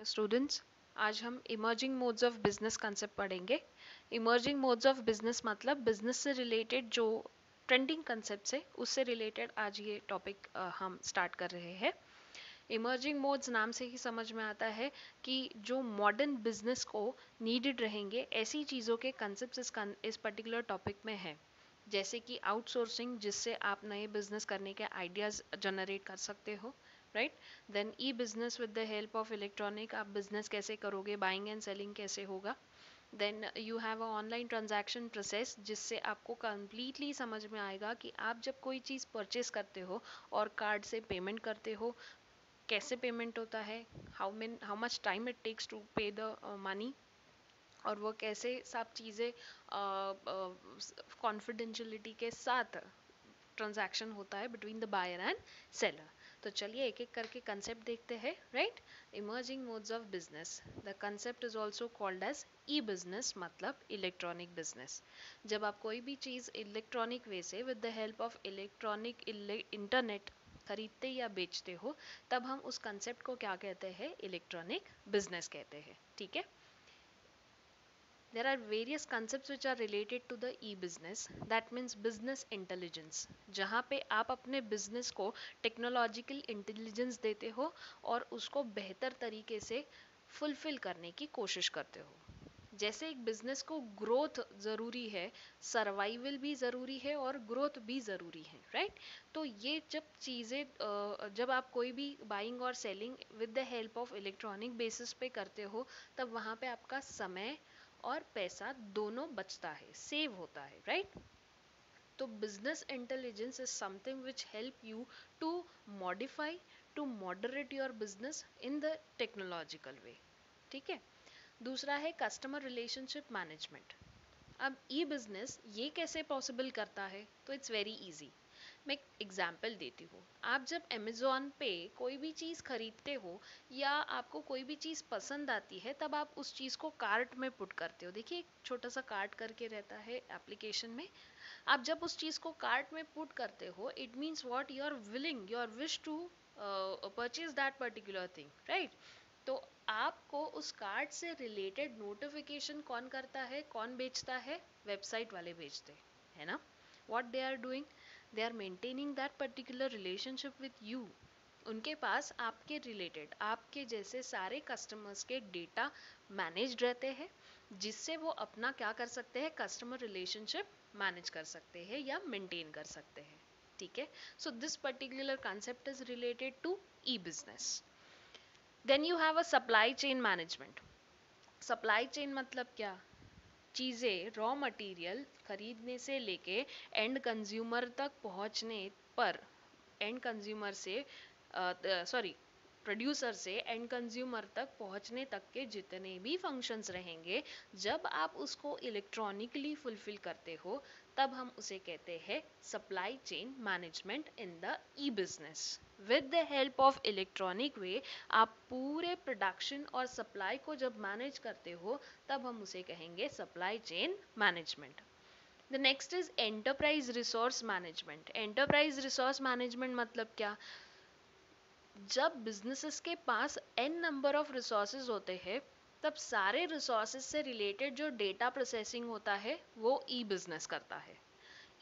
Students, आज हम emerging modes of business concept पढ़ेंगे। इमर्जिंग मोड्स ऑफ बिजनेस मतलब बिजनेस से रिलेटेड जो ट्रेंडिंग कंसेप्ट है उससे रिलेटेड आज ये टॉपिक हम स्टार्ट कर रहे हैं। इमर्जिंग मोड्स नाम से ही समझ में आता है कि जो मॉडर्न बिजनेस को नीडेड रहेंगे ऐसी चीज़ों के कंसेप्ट इस पर्टिकुलर टॉपिक में है। जैसे कि आउटसोर्सिंग, जिससे आप नए बिजनेस करने के आइडियाज़ जनरेट कर सकते हो, right. Then e business with the help of electronic, आप बिजनेस कैसे करोगे, बाइंग एंड सेलिंग कैसे होगा। Then you have a online transaction process, जिससे आपको कम्प्लीटली समझ में आएगा कि आप जब कोई चीज़ परचेस करते हो और कार्ड से पेमेंट करते हो, कैसे पेमेंट होता है, how much time it takes to pay the money, और वो कैसे सब चीज़ें कॉन्फिडेंशियलिटी के साथ ट्रांजैक्शन होता है between the buyer and seller. तो चलिए एक एक करके कंसेप्ट देखते हैं, right. Emerging modes of business, the concept is also called as e business, मतलब इलेक्ट्रॉनिक बिजनेस। जब आप कोई भी चीज़ इलेक्ट्रॉनिक वे से with the help of electronic internet खरीदते या बेचते हो, तब हम उस कंसेप्ट को क्या कहते हैं, इलेक्ट्रॉनिक बिजनेस कहते हैं, ठीक है। There are various concepts which are related to the e-business. That means business intelligence, जहाँ पे आप अपने business को technological intelligence देते हो और उसको बेहतर तरीके से fulfill करने की कोशिश करते हो। जैसे एक बिजनेस को ग्रोथ ज़रूरी है, सर्वाइवल भी ज़रूरी है और ग्रोथ भी ज़रूरी है, राइट। तो ये जब चीज़ें जब आप कोई भी बाइंग और selling with the help of electronic basis पे करते हो, तब वहाँ पे आपका समय और पैसा दोनों बचता है, सेव होता है, राइट। तो business intelligence is something which help you to modify, to moderate your business in the technological way, ठीक है। दूसरा है कस्टमर रिलेशनशिप मैनेजमेंट। अब ई बिजनेस ये कैसे पॉसिबल करता है, तो इट्स वेरी इजी। मैं एक एग्जाम्पल देती हूँ। आप जब अमेजोन पे कोई भी चीज़ खरीदते हो या आपको कोई भी चीज़ पसंद आती है, तब आप उस चीज़ को कार्ट में पुट करते हो। देखिए एक छोटा सा कार्ट करके रहता है एप्लीकेशन में। आप जब उस चीज़ को कार्ट में पुट करते हो, it means what, you are willing, you are wish to purchase that particular thing, right. तो आपको उस कार्ड से रिलेटेड नोटिफिकेशन कौन करता है, कौन बेचता है, वेबसाइट वाले बेचते हैं ना। What they are doing, they are maintaining that particular relationship with you. उनके पास आपके रिलेटेड, आपके जैसे सारे कस्टमर्स के डेटा मैनेज रहते हैं, जिससे वो अपना क्या कर सकते हैं, कस्टमर रिलेशनशिप मैनेज कर सकते हैं या मेंटेन कर सकते हैं, ठीक है। So this particular concept is related to e business. Then you have a supply chain management. Supply chain मतलब क्या, चीज़ें रॉ मटेरियल खरीदने से लेके एंड कंज्यूमर तक पहुंचने पर, एंड कंज्यूमर से सॉरी प्रोड्यूसर से एंड कंज्यूमर तक पहुंचने तक के जितने भी फंक्शंस रहेंगे, जब आप उसको इलेक्ट्रॉनिकली फुलफिल करते हो, तब हम उसे कहते हैं supply chain management in the e business. With the help of electronic way आप पूरे प्रोडक्शन और सप्लाई को जब मैनेज करते हो, तब हम उसे कहेंगे supply chain management. The next is enterprise resource management. Enterprise resource management मतलब क्या, जब बिजनेसेस के पास एन नंबर ऑफ रिसोर्सेज होते हैं, तब सारे रिसोर्सेज से रिलेटेड जो डेटा प्रोसेसिंग होता है वो ई बिजनेस करता है।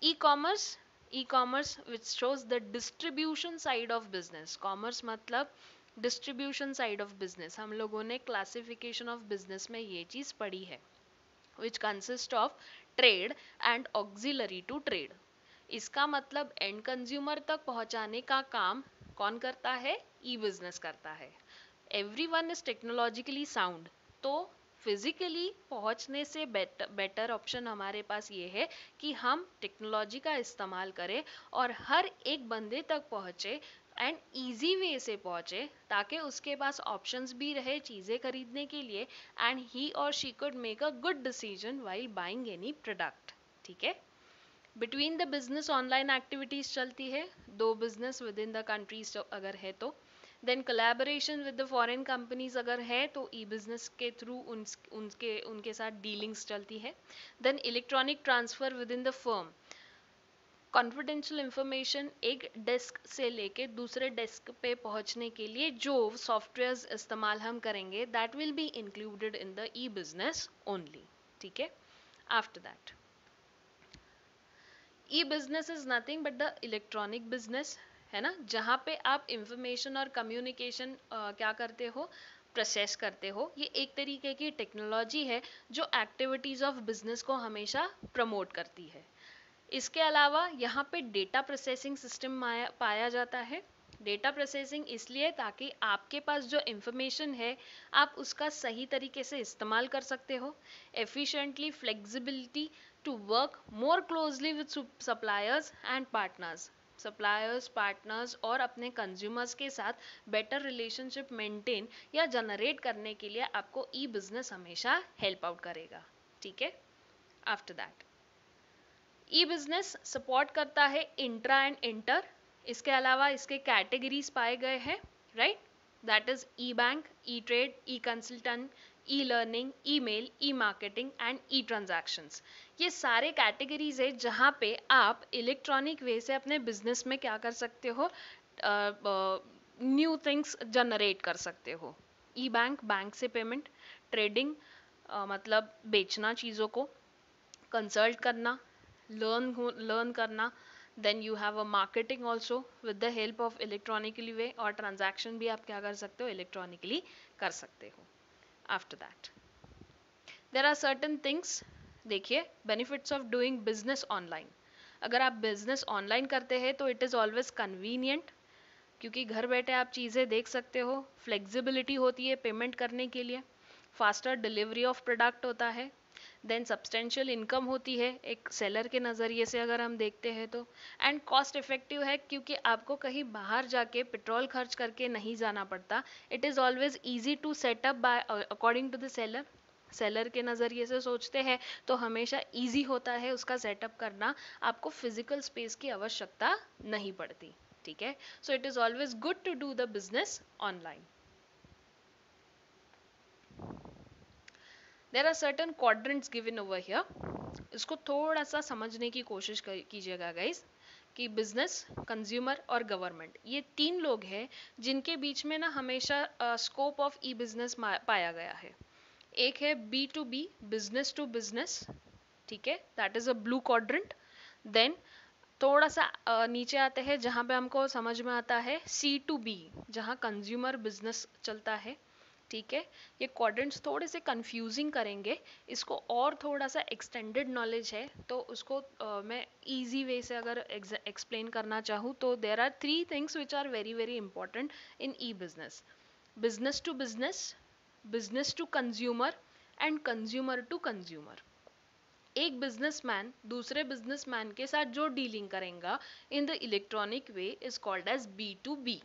E commerce, e commerce which shows the distribution side of business. Commerce मतलब डिस्ट्रीब्यूशन साइड ऑफ बिजनेस। हम लोगों ने क्लासिफिकेशन ऑफ बिजनेस में ये चीज़ पढ़ी है, which consist of trade and auxiliary to trade. इसका मतलब एंड कंज्यूमर तक पहुंचाने का काम कौन करता है, ई बिजनेस करता है। Every one is technologically sound, तो फिजिकली पहुंचने से बेटर ऑप्शन हमारे पास ये है कि हम टेक्नोलॉजी का इस्तेमाल करें और हर एक बंदे तक पहुंचे एंड ईजी वे से पहुंचे, ताकि उसके पास ऑप्शंस भी रहे चीज़ें खरीदने के लिए, एंड ही और she could make a good decision while buying any product, ठीक है। Between the business online activities चलती है, दो बिजनेस विद इन द कंट्रीज अगर है तो। Then collaboration with the foreign companies अगर है तो ई बिजनेस के थ्रू उनके साथ डीलिंग्स चलती है। Then electronic transfer with in the firm. Confidential information एक डेस्क से लेके दूसरे डेस्क पे पहुंचने के लिए जो सॉफ्टवेयर्स इस्तेमाल हम करेंगे that will be included in the e business only. ठीक है. After that, e business is nothing but the electronic business, है ना, जहाँ पे आप इंफॉर्मेशन और कम्युनिकेशन क्या करते हो, प्रोसेस करते हो. ये एक तरीके की टेक्नोलॉजी है जो एक्टिविटीज ऑफ बिजनेस को हमेशा प्रमोट करती है. इसके अलावा यहाँ पे डेटा प्रोसेसिंग सिस्टम पाया जाता है. डेटा प्रोसेसिंग इसलिए ताकि आपके पास जो इंफॉर्मेशन है आप उसका सही तरीके से इस्तेमाल कर सकते हो. Efficiently, flexibility to work more closely with suppliers and partners. Suppliers, partners और अपने कंज्यूमर्स के साथ बेटर रिलेशनशिप मेंटेन या जनरेट करने के लिए आपको ई बिजनेस हमेशा हेल्प आउट करेगा. ठीक है. After that, e business support करता है इंट्रा एंड इंटर. इसके अलावा इसके कैटेगरीज पाए गए हैं, right, that is e bank, e trade, e consultant, e learning, e mail, e marketing and e transactions. ये सारे कैटेगरीज है जहाँ पे आप इलेक्ट्रॉनिक वे से अपने बिजनेस में क्या कर सकते हो, न्यू थिंग्स जनरेट कर सकते हो. ई बैंक, बैंक से पेमेंट. ट्रेडिंग मतलब बेचना चीज़ों को. कंसल्ट करना, लर्न करना. Then you have a marketing also with the help of electronically way, और ट्रांजैक्शन भी आप क्या कर सकते हो, इलेक्ट्रॉनिकली कर सकते हो. After that, there are certain things. देखिए, benefits of doing business online. अगर आप बिजनेस ऑनलाइन करते हैं तो इट इज़ ऑलवेज कन्वीनियंट, क्योंकि घर बैठे आप चीज़ें देख सकते हो. फ्लेक्सिबिलिटी होती है पेमेंट करने के लिए. फास्टर डिलीवरी ऑफ प्रोडक्ट होता है. देन सब्सटेंशियल इनकम होती है एक सेलर के नज़रिए से अगर हम देखते हैं तो. एंड कॉस्ट इफेक्टिव है क्योंकि आपको कहीं बाहर जाके पेट्रोल खर्च करके नहीं जाना पड़ता. It is always easy to set up by according to the seller. Seller के नज़रिए से सोचते हैं तो हमेशा ईजी होता है उसका सेटअप करना. आपको फिजिकल स्पेस की आवश्यकता नहीं पड़ती. ठीक है. So it is always good to do the business online. There are certain quadrants given over here. इसको थोड़ा सा समझने की कोशिश कीजिएगा गाइस, कि बिजनेस, कंज्यूमर और गवर्नमेंट, ये तीन लोग हैं जिनके बीच में ना हमेशा स्कोप ऑफ ई बिजनेस पाया गया है. एक है B to B, business to business. ठीक है, that is a blue quadrant. Then थोड़ा सा नीचे आते हैं जहाँ पे हमको समझ में आता है सी टू बी, जहाँ कंज्यूमर बिजनेस चलता है. ठीक है. ये क्वाड्रेंट्स थोड़े से कंफ्यूजिंग करेंगे. इसको और थोड़ा सा एक्सटेंडेड नॉलेज है तो उसको मैं इजी वे से अगर एक्सप्लेन करना चाहूँ तो there are three things which are very very important in e business. Business to business, business to consumer and consumer to consumer. एक बिजनेसमैन दूसरे बिजनेसमैन के साथ जो डीलिंग करेगा in the electronic way is called as B to B.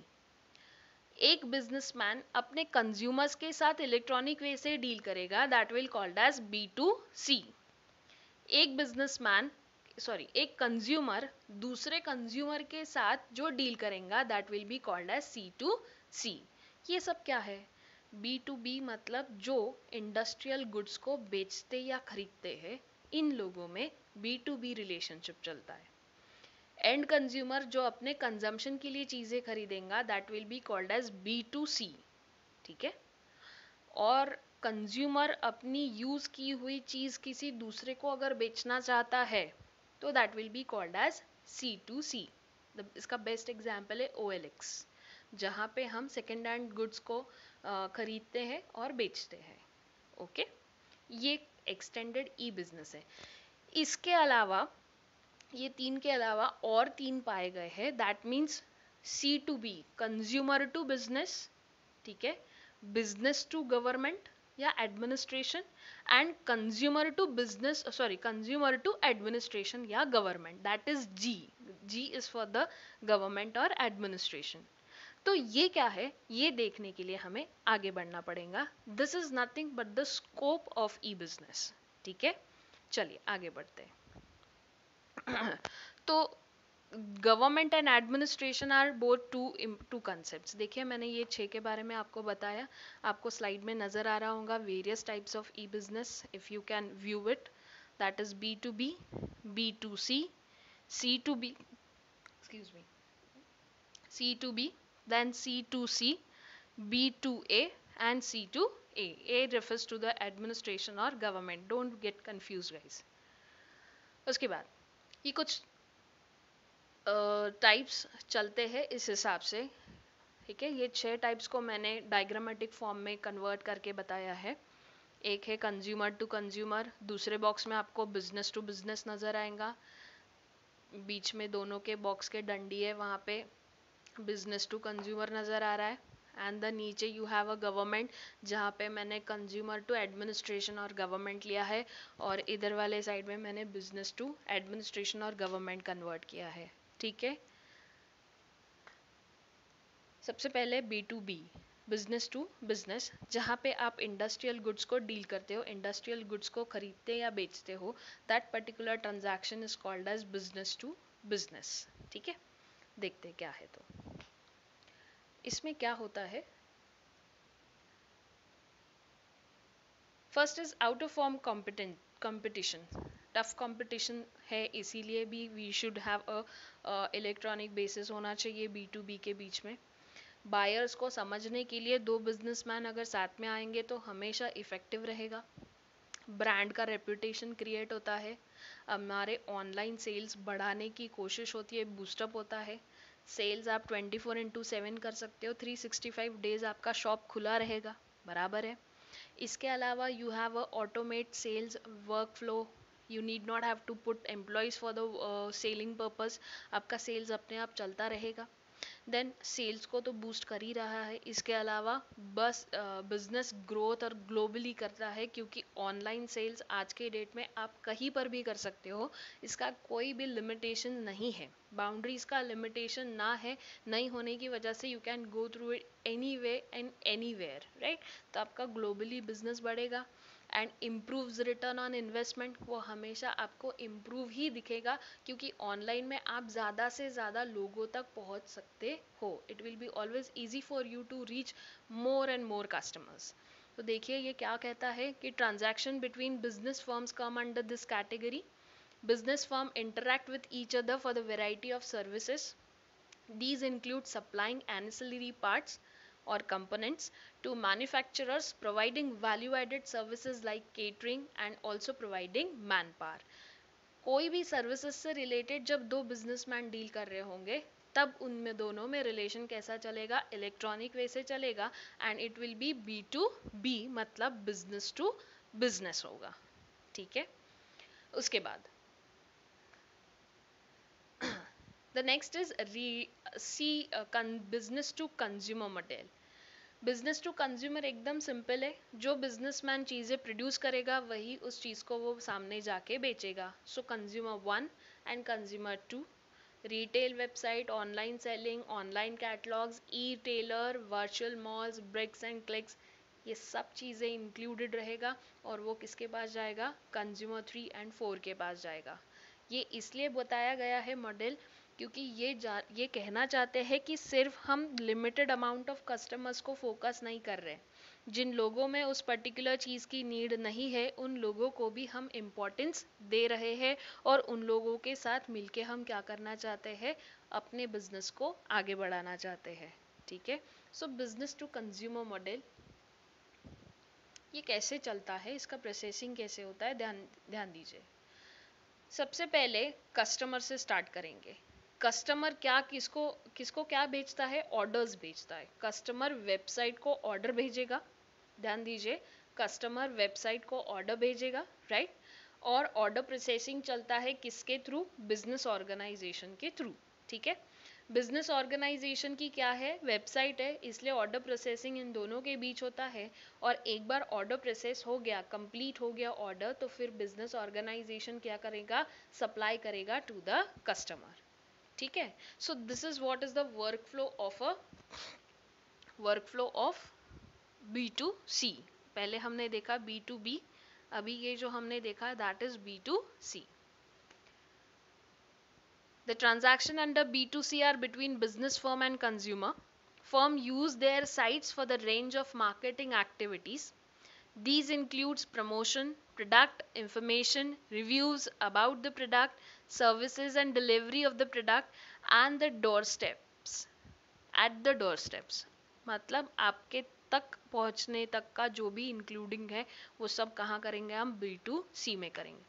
एक businessman अपने consumers के साथ इलेक्ट्रॉनिक वे से डील करेगा, that will called as B to C. एक बिजनेसमैन एक कंज्यूमर दूसरे कंज्यूमर के साथ जो डील करेगा that will be called as C to C. ये सब क्या है? बी टू बी मतलब जो इंडस्ट्रियल गुड्स को बेचते या खरीदते हैं, इन लोगों में बी टू बी रिलेशनशिप चलता है. एंड कंज्यूमर जो अपने कंजम्पशन के लिए चीज़ें खरीदेगा that will be called as B to C. ठीक है. और कंज्यूमर अपनी यूज़ की हुई चीज़ किसी दूसरे को अगर बेचना चाहता है तो that will be called as C to C. इसका बेस्ट एग्जाम्पल है OLX, जहाँ पे हम सेकेंड हैंड गुड्स को खरीदते हैं और बेचते हैं. ओके. ये एक्सटेंडेड ई बिजनेस है. इसके अलावा ये तीन के अलावा और तीन पाए गए हैं. That means C to B, consumer to business. ठीक है. बिजनेस टू गवर्नमेंट या administration, and consumer to business consumer to administration या government, that is G. G is for the government और एडमिनिस्ट्रेशन. तो ये क्या है, ये देखने के लिए हमें आगे बढ़ना पड़ेगा. This is nothing but the scope of e business. ठीक है. चलिए आगे बढ़ते हैं. तो government and administration are both two concepts. देखिए, मैंने ये 6 के बारे में आपको बताया. आपको स्लाइड में नजर आ रहा होगा various types of e business. If you can view it, that is B to B, B to C, C to B, excuse me, C to B, then C to C, B to A, and C to A. A refers to the administration or government. Don't get confused, guys. उसके बाद ये कुछ types चलते हैं इस हिसाब से, ठीक है। ये 6 टाइप्स को मैंने डायग्रामेटिक फॉर्म में कन्वर्ट करके बताया है। एक है कंज्यूमर टू कंज्यूमर, दूसरे बॉक्स में आपको बिजनेस टू बिजनेस नजर आएगा, बीच में दोनों के बॉक्स के डंडी है वहाँ पे बिजनेस टू कंज्यूमर नज़र आ रहा है, एंड द नीचे यू हैव अ गवर्नमेंट जहाँ पे मैंने कंज्यूमर टू एडमिनिस्ट्रेशन और गवर्नमेंट लिया है, और इधर वाले साइड में मैंने बिजनेस टू एडमिनिस्ट्रेशन और गवर्नमेंट कन्वर्ट किया है, ठीक है। सबसे पहले B to B, business to business, जहाँ पे आप इंडस्ट्रियल गुड्स को डील करते हो, इंडस्ट्रियल गुड्स को खरीदते या बेचते हो, that particular transaction is called as business to business, ठीक है। देखते क्या है, तो इसमें क्या होता है। First is out of form competition, tough competition है, इसीलिए भी we should have a electronic basis होना चाहिए बी टू बी के बीच में। बायर्स को समझने के लिए दो बिजनेसमैन अगर साथ में आएंगे तो हमेशा इफेक्टिव रहेगा, ब्रांड का रेपुटेशन क्रिएट होता है, हमारे ऑनलाइन सेल्स बढ़ाने की कोशिश होती है, बूस्टअप होता है। सेल्स आप 24/7 कर सकते हो, 365 डेज आपका शॉप खुला रहेगा, बराबर है। इसके अलावा you have a automate sales work flow, you need not have to put employees for the selling purpose, आपका सेल्स अपने आप चलता रहेगा। देन सेल्स को तो बूस्ट कर ही रहा है, इसके अलावा बस बिजनेस ग्रोथ और ग्लोबली करता है, क्योंकि ऑनलाइन सेल्स आज के डेट में आप कहीं पर भी कर सकते हो, इसका कोई भी लिमिटेशन नहीं है, बाउंड्रीज का लिमिटेशन ना है, नहीं होने की वजह से you can go through it anyway and anywhere, right. तो आपका ग्लोबली बिजनेस बढ़ेगा and improves return on investment, वो हमेशा आपको इम्प्रूव ही दिखेगा, क्योंकि ऑनलाइन में आप ज़्यादा से ज़्यादा लोगों तक पहुंच सकते हो, it will be always easy for you to reach more and more customers. तो देखिए ये क्या कहता है कि transaction between business firms come under this category, business firm interact with each other for the variety of services. These include supplying ancillary parts or components to manufacturers, providing value added services like catering and also providing manpower. कोई भी services से related जब दो businessman deal कर रहे होंगे तब उनमें दोनों में रिलेशन कैसा चलेगा, इलेक्ट्रॉनिक वे से चलेगा, and it will be B to B, मतलब बिजनेस टू बिजनेस होगा, ठीक है। उसके बाद the next is business to consumer model. Business to consumer एकदम सिंपल है, जो बिजनेसमैन चीज़ें प्रोड्यूस करेगा वही उस चीज़ को वो सामने जाके बेचेगा। So consumer one and consumer two, retail website, online selling, online catalogs, e tailer, virtual malls, bricks and clicks, ये सब चीज़ें इंक्लूडेड रहेगा, और वो किसके पास जाएगा, कंज्यूमर 3 एंड 4 के पास जाएगा। ये इसलिए बताया गया है मॉडल, क्योंकि ये कहना चाहते हैं कि सिर्फ हम लिमिटेड अमाउंट ऑफ कस्टमर्स को फोकस नहीं कर रहे, जिन लोगों में उस पर्टिकुलर चीज़ की नीड नहीं है उन लोगों को भी हम इम्पोर्टेंस दे रहे हैं, और उन लोगों के साथ मिलके हम क्या करना चाहते हैं, अपने बिजनेस को आगे बढ़ाना चाहते हैं, ठीक है। So business to consumer model ये कैसे चलता है, इसका प्रोसेसिंग कैसे होता है, ध्यान ध्यान दीजिए। सबसे पहले कस्टमर से स्टार्ट करेंगे। कस्टमर क्या किसको किसको क्या बेचता है, ऑर्डर्स बेचता है। कस्टमर वेबसाइट को ऑर्डर भेजेगा, ध्यान दीजिए, कस्टमर वेबसाइट को ऑर्डर भेजेगा, राइट। और ऑर्डर प्रोसेसिंग चलता है किसके थ्रू, बिजनेस ऑर्गेनाइजेशन के थ्रू, ठीक है। बिजनेस ऑर्गेनाइजेशन की क्या है, वेबसाइट है, इसलिए ऑर्डर प्रोसेसिंग इन दोनों के बीच होता है। और एक बार ऑर्डर प्रोसेस हो गया, कंप्लीट हो गया ऑर्डर, तो फिर बिजनेस ऑर्गेनाइजेशन क्या करेगा, सप्लाई करेगा टू द कस्टमर, ठीक है। So this is what is the workflow of B to C. पहले हमने देखा बी टू बी, अभी ये जो हमने देखा that is B to C. The transaction under B2C are between business firm and consumer. Firm use their sites for the range of marketing activities. These includes promotion, product information, reviews about the product, services and delivery of the product and the doorsteps, at the doorsteps, मतलब आपके तक पहुंचने तक का जो भी including है वो सब कहाँ करेंगे हम B2C में करेंगे.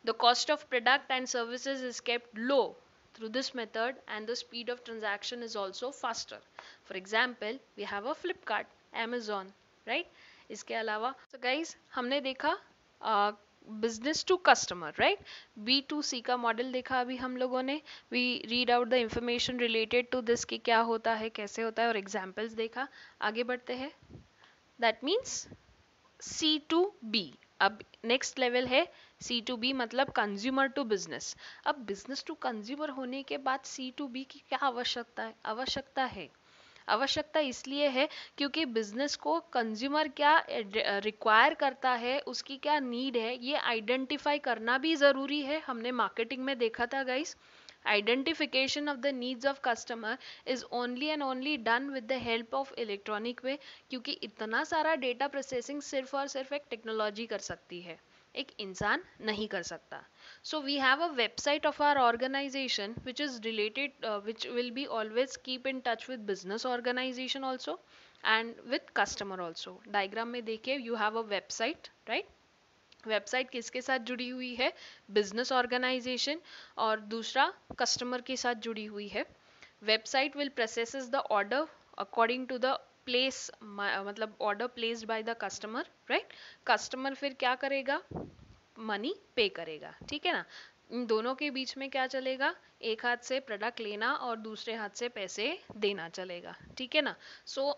The cost of product and services is kept low through this method and the speed of transaction is also faster. For example, we have a Flipkart, Amazon, right? इसके अलावा so guys हमने देखा business to customer, right. B2C का model देखा अभी हम लोगों ने. We read out the information related to this कि क्या होता है, कैसे होता है, और एग्जाम्पल्स देखा. आगे बढ़ते हैं. That means C2B. अब नेक्स्ट लेवल है C2B, मतलब कंज्यूमर टू बिजनेस. अब बिजनेस टू कंज्यूमर होने के बाद C2B की क्या आवश्यकता है. आवश्यकता इसलिए है क्योंकि बिजनेस को कंज्यूमर क्या रिक्वायर करता है, उसकी क्या नीड है, ये आइडेंटिफाई करना भी ज़रूरी है. हमने मार्केटिंग में देखा था guys. Identification of the needs of customer is only and only done with the help of electronic way, क्योंकि इतना सारा डेटा प्रोसेसिंग सिर्फ और सिर्फ एक टेक्नोलॉजी कर सकती है, एक इंसान नहीं कर सकता. So we have a website of our organization which is related, which will be always keep in touch with business organization also and with customer also. Diagram में देखिए, you have a website, right? Website किसके साथ जुड़ी हुई है, business organisation, और दूसरा customer के साथ जुड़ी हुई है. Website will processes the order according to the place, मतलब order placed by the customer, right. Customer फिर क्या करेगा, मनी पे करेगा, ठीक है ना. इन दोनों के बीच में क्या चलेगा, एक हाथ से प्रोडक्ट लेना और दूसरे हाथ से पैसे देना चलेगा, ठीक है ना. सो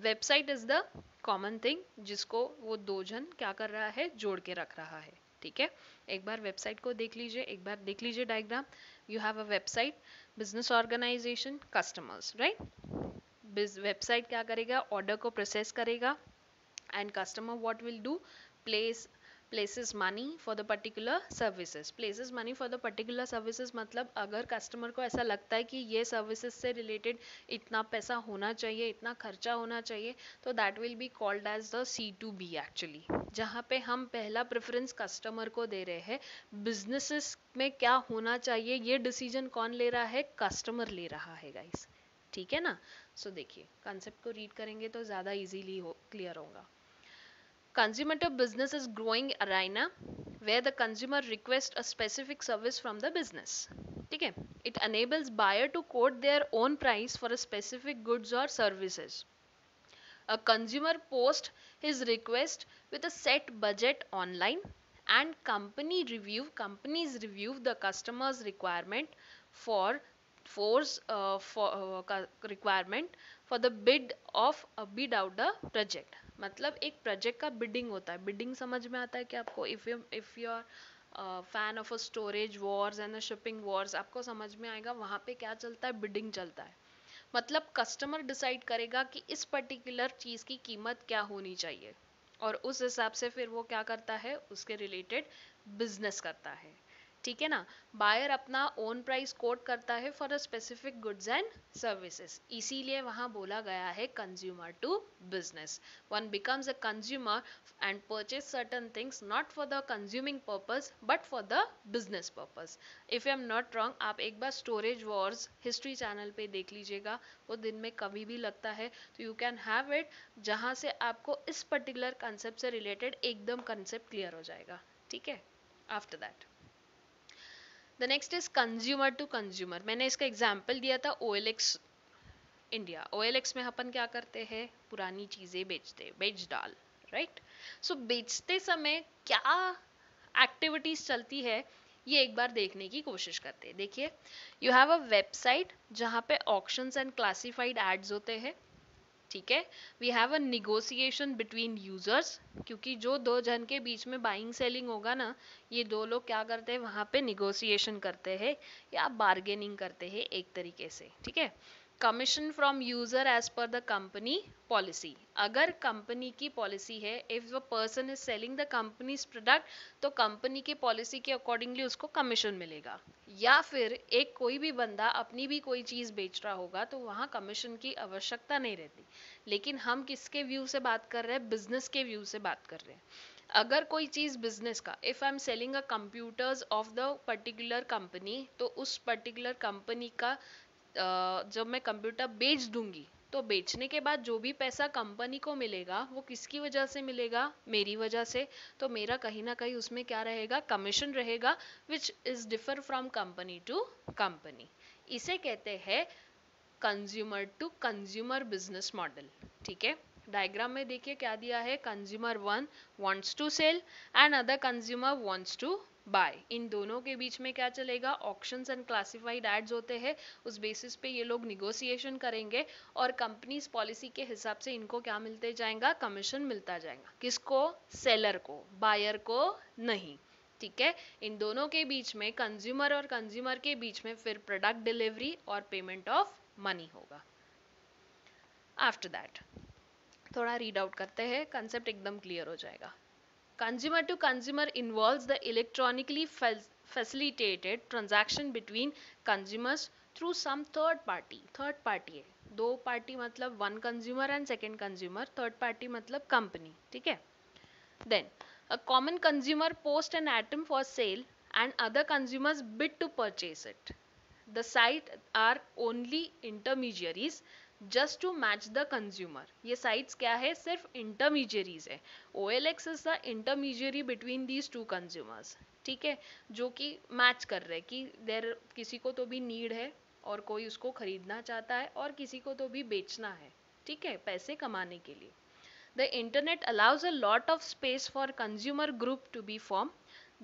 website is the common thing जिसको वो दो जन क्या कर रहा है, जोड़ के रख रहा है, ठीक है. एक बार वेबसाइट को देख लीजिए, एक बार देख लीजिए diagram. You have a website, business organization, customers, right. Website क्या करेगा, ऑर्डर को प्रोसेस करेगा, and customer what will do, places money for the particular services. places money for the particular services मतलब अगर कस्टमर को ऐसा लगता है कि ये सर्विसेज से रिलेटेड इतना पैसा होना चाहिए, इतना खर्चा होना चाहिए, तो that will be called as the C2B actually, जहाँ पे हम पहला प्रेफरेंस कस्टमर को दे रहे हैं. बिजनेसेस में क्या होना चाहिए ये डिसीजन कौन ले रहा है, कस्टमर ले रहा है गाइस, ठीक है ना. सो देखिए कंसेप्ट को रीड करेंगे तो ज़्यादा इजीली क्लियर होगा. Consumer business is growing arena where the consumer requests a specific service from the business. ठीक है. It enables buyer to quote their own price for a specific goods or services. A consumer posts his request with a set budget online and companies review the customer's requirement for requirement for the bid out the project. मतलब एक project का bidding होता है. Bidding समझ में आता है कि आपको, if you are fan of a storage wars and shipping wars, आपको समझ में आएगा वहाँ पे क्या चलता है, बिडिंग चलता है. मतलब कस्टमर डिसाइड करेगा कि इस पर्टिकुलर चीज़ की कीमत क्या होनी चाहिए, और उस हिसाब से फिर वो क्या करता है, उसके रिलेटेड बिजनेस करता है, ठीक है ना. बायर अपना ओन प्राइस कोट करता है for a specific goods and services, इसीलिए वहां बोला गया है consumer to business. One becomes a consumer and purchase certain things not for the consuming purpose but for the business purpose. If I am not wrong, आप एक बार storage wars history channel पे देख लीजिएगा, वो दिन में कभी भी लगता है, तो यू कैन हैव इट, जहां से आपको इस पर्टिकुलर कंसेप्ट से रिलेटेड एकदम कंसेप्ट क्लियर हो जाएगा, ठीक है. After that the next is consumer to consumer. मैंने इसका एग्जाम्पल दिया था OLX इंडिया. OLX में अपन क्या करते हैं, पुरानी चीजें बेच डाल, राइट. सो बेचते समय क्या एक्टिविटीज चलती है ये एक बार देखने की कोशिश करते हैं. देखिए, यू हैव अ वेबसाइट जहाँ पे ऑक्शंस एंड क्लासिफाइड एड्स होते हैं, ठीक है. We have a negotiation between users, क्योंकि जो दो जन के बीच में बाइंग सेलिंग होगा ना, ये दो लोग क्या करते हैं, वहां पे निगोसिएशन करते हैं या बार्गेनिंग करते हैं एक तरीके से, ठीक है. Commission from user as per the company policy. अगर कंपनी की पॉलिसी है, if the person is selling the company's product, तो कंपनी की पॉलिसी के अकॉर्डिंगली उसको कमीशन मिलेगा। या फिर एक कोई भी बंदा अपनी भी कोई चीज बेच रहा होगा तो वहां कमीशन की आवश्यकता नहीं रहती। लेकिन हम किसके व्यू से बात कर रहे हैं? बिजनेस के व्यू से बात कर रहे हैं। अगर कोई चीज बिजनेस का, if I am selling a computers of the particular company, तो उस पर्टिकुलर कंपनी का जब मैं कंप्यूटर बेच दूंगी, तो बेचने के बाद जो भी पैसा कंपनी को मिलेगा वो किसकी वजह से मिलेगा? मेरी वजह से। तो मेरा कहीं ना कहीं उसमें क्या रहेगा? कमीशन रहेगा, which is differ from company to company. इसे कहते हैं consumer to consumer business model. ठीक है, डायग्राम में देखिए क्या दिया है। Consumer one wants to sell and other consumer wants to buy. इन दोनों के बीच में क्या चलेगा? ऑक्शंस एंड क्लासिफाइड एड्स होते हैं। उस बेसिस पे ये लोग निगोशिएशन करेंगे और कंपनीज पॉलिसी के हिसाब से इनको क्या मिलते जाएगा? कमीशन मिलता जाएगा। किसको? सेलर को, बायर को नहीं। ठीक है, इन दोनों के बीच में, कंज्यूमर और कंज्यूमर के बीच में फिर प्रोडक्ट डिलीवरी और पेमेंट ऑफ मनी होगा। आफ्टर दैट थोड़ा रीड आउट करते हैं, कंसेप्ट एकदम क्लियर हो जाएगा। Consumer to consumer involves the electronically facilitated transaction between consumers through some third party। Third party है, दो पार्टी मतलब one consumer and second consumer, third party मतलब कंपनी। ठीक है, then a common consumer post an item for sale and other consumers bid to purchase it। the site are only intermediaries just to match the consumer। ये sites क्या है? सिर्फ intermediaries है। OLX is the intermediary between these two consumers। ठीक है, जो कि match कर रहे कि देर किसी को तो भी नीड है और कोई उसको खरीदना चाहता है और किसी को तो भी बेचना है। ठीक है, पैसे कमाने के लिए। The internet allows a lot of space for consumer group to be formed।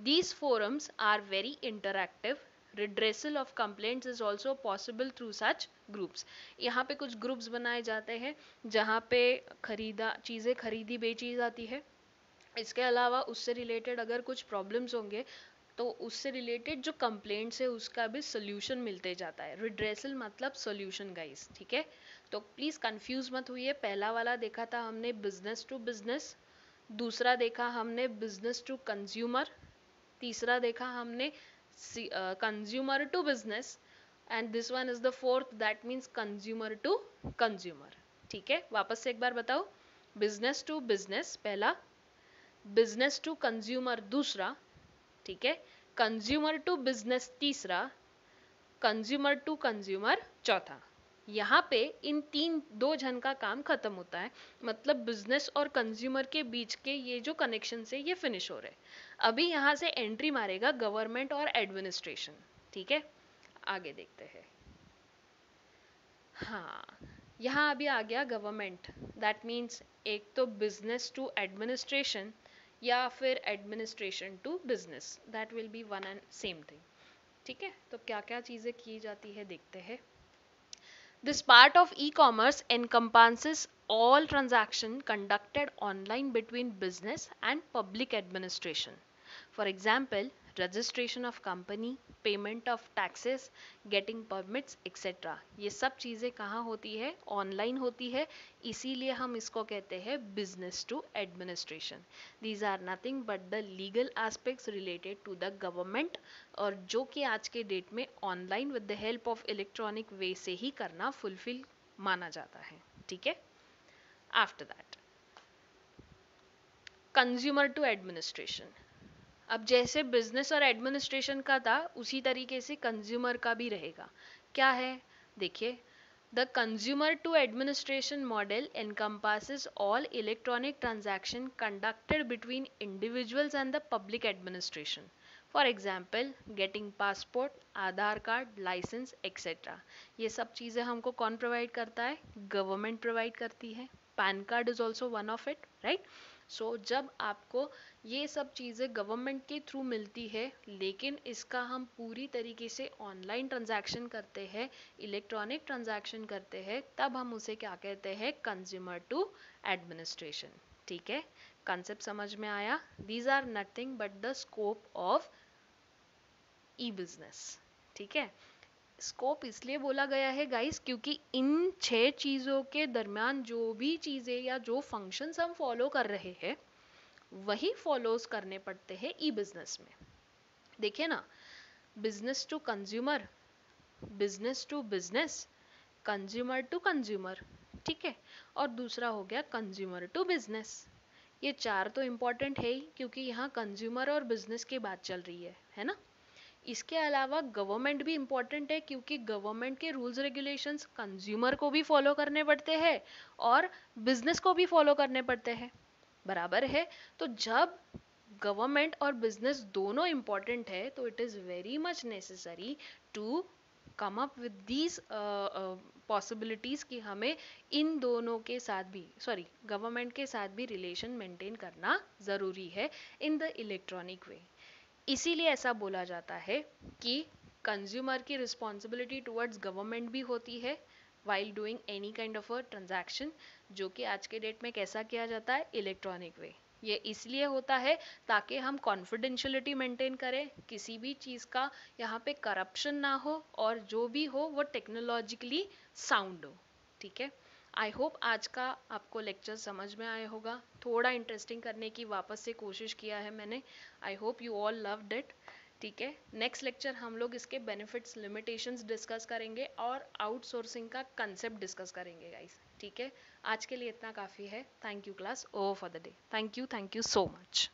These forums are very interactive। Redressal of complaints is also possible through such groups। यहाँ पे कुछ ग्रुप्स बनाए जाते हैं जहाँ पे चीज़ें खरीदी बेची जाती है। इसके अलावा उससे रिलेटेड अगर कुछ प्रॉब्लम्स होंगे तो उससे रिलेटेड जो कंप्लेंट्स है उसका भी सोल्यूशन मिलते जाता है। रिड्रेसल मतलब सोल्यूशन गाइस। ठीक है, तो प्लीज कंफ्यूज मत हुई। पहला वाला देखा था हमने बिजनेस टू बिजनेस, दूसरा देखा हमने बिजनेस टू कंज्यूमर, तीसरा देखा हमने consumer to business, and this one is the fourth, that means consumer to consumer. ठीक है, वापस से एक बार बताओ। बिजनेस टू बिजनेस पहला, बिजनेस टू कंज्यूमर दूसरा, ठीक है, कंज्यूमर टू बिजनेस तीसरा, कंज्यूमर टू कंज्यूमर चौथा। यहाँ पे इन दो जन का काम खत्म होता है, मतलब बिजनेस और कंज्यूमर के बीच के ये जो कनेक्शन से ये फिनिश हो रहे। अभी यहाँ से एंट्री मारेगा गवर्नमेंट और एडमिनिस्ट्रेशन। ठीक है, आगे देखते हैं। हाँ, यहाँ अभी आ गया गवर्नमेंट, दैट मीन्स एक तो बिजनेस टू एडमिनिस्ट्रेशन या फिर administration to business, that will be one and same thing. ठीक है, तो क्या क्या चीजें की जाती है देखते हैं। This part of e commerce encompasses all transaction conducted online between business and public administration। For example, registration of company, payment of taxes, getting permits, etc। ये सब चीज़ें कहाँ होती है? ऑनलाइन होती है, इसीलिए हम इसको कहते हैं business to administration. These are nothing but the legal aspects related to the government, और जो कि आज के डेट में online with the help of electronic way से ही करना फुलफिल माना जाता है। ठीक है, after that consumer to administration. अब जैसे बिजनेस और एडमिनिस्ट्रेशन का था उसी तरीके से कंज्यूमर का भी रहेगा। क्या है? देखिए, the consumer to administration model encompasses all electronic transaction conducted between individuals and the public administration। For example getting passport, Aadhaar card, license etcetera. ये सब चीज़ें हमको कौन प्रोवाइड करता है? गवर्नमेंट प्रोवाइड करती है। PAN card is also one of it, right. So जब आपको ये सब चीज़ें गवर्नमेंट के थ्रू मिलती है, लेकिन इसका हम पूरी तरीके से ऑनलाइन ट्रांजैक्शन करते हैं, इलेक्ट्रॉनिक ट्रांजैक्शन करते हैं, तब हम उसे क्या कहते हैं? Consumer to administration. ठीक है, कंसेप्ट समझ में आया? These are nothing but the scope of e business. ठीक है, स्कोप इसलिए बोला गया है गाइस क्योंकि इन 6 चीज़ों के दरमियान जो भी चीज़ें या जो फंक्शंस हम फॉलो कर रहे हैं वही फॉलोज करने पड़ते हैं ई बिजनेस में। देखिए ना, business to consumer, business to business, consumer to consumer, ठीक है, और दूसरा हो गया कंज्यूमर टू बिजनेस। ये 4 तो इम्पॉर्टेंट है ही क्योंकि यहाँ कंज्यूमर और बिजनेस की बात चल रही है ना। इसके अलावा गवर्नमेंट भी इम्पॉर्टेंट है क्योंकि गवर्नमेंट के रूल्स रेगुलेशंस कंज्यूमर को भी फॉलो करने पड़ते हैं और बिजनेस को भी फॉलो करने पड़ते हैं, बराबर है। तो जब गवर्नमेंट और बिजनेस दोनों इम्पॉर्टेंट है तो it is very much necessary to come up with these possibilities कि हमें इन दोनों के साथ भी, सॉरी, गवर्नमेंट के साथ भी रिलेशन मेंटेन करना ज़रूरी है इन द इलेक्ट्रॉनिक वे। इसीलिए ऐसा बोला जाता है कि कंज्यूमर की रिस्पॉन्सिबिलिटी टुवर्ड्स गवर्नमेंट भी होती है while doing any kind of a transaction, जो कि आज के डेट में कैसा किया जाता है, इलेक्ट्रॉनिक वे। ये इसलिए होता है ताकि हम कॉन्फिडेंशियलिटी मेंटेन करें, किसी भी चीज़ का यहाँ पे करप्शन ना हो और जो भी हो वो टेक्नोलॉजिकली साउंड हो, ठीक है। आई होप आज का आपको लेक्चर समझ में आया होगा, थोड़ा इंटरेस्टिंग करने की वापस से कोशिश किया है मैंने। I hope you all loved it, ठीक है। नेक्स्ट लेक्चर हम लोग इसके बेनिफिट्स लिमिटेशंस डिस्कस करेंगे और आउटसोर्सिंग का कंसेप्ट डिस्कस करेंगे गाइस, ठीक है। आज के लिए इतना काफ़ी है। Thank you class, over for the day. Thank you so much.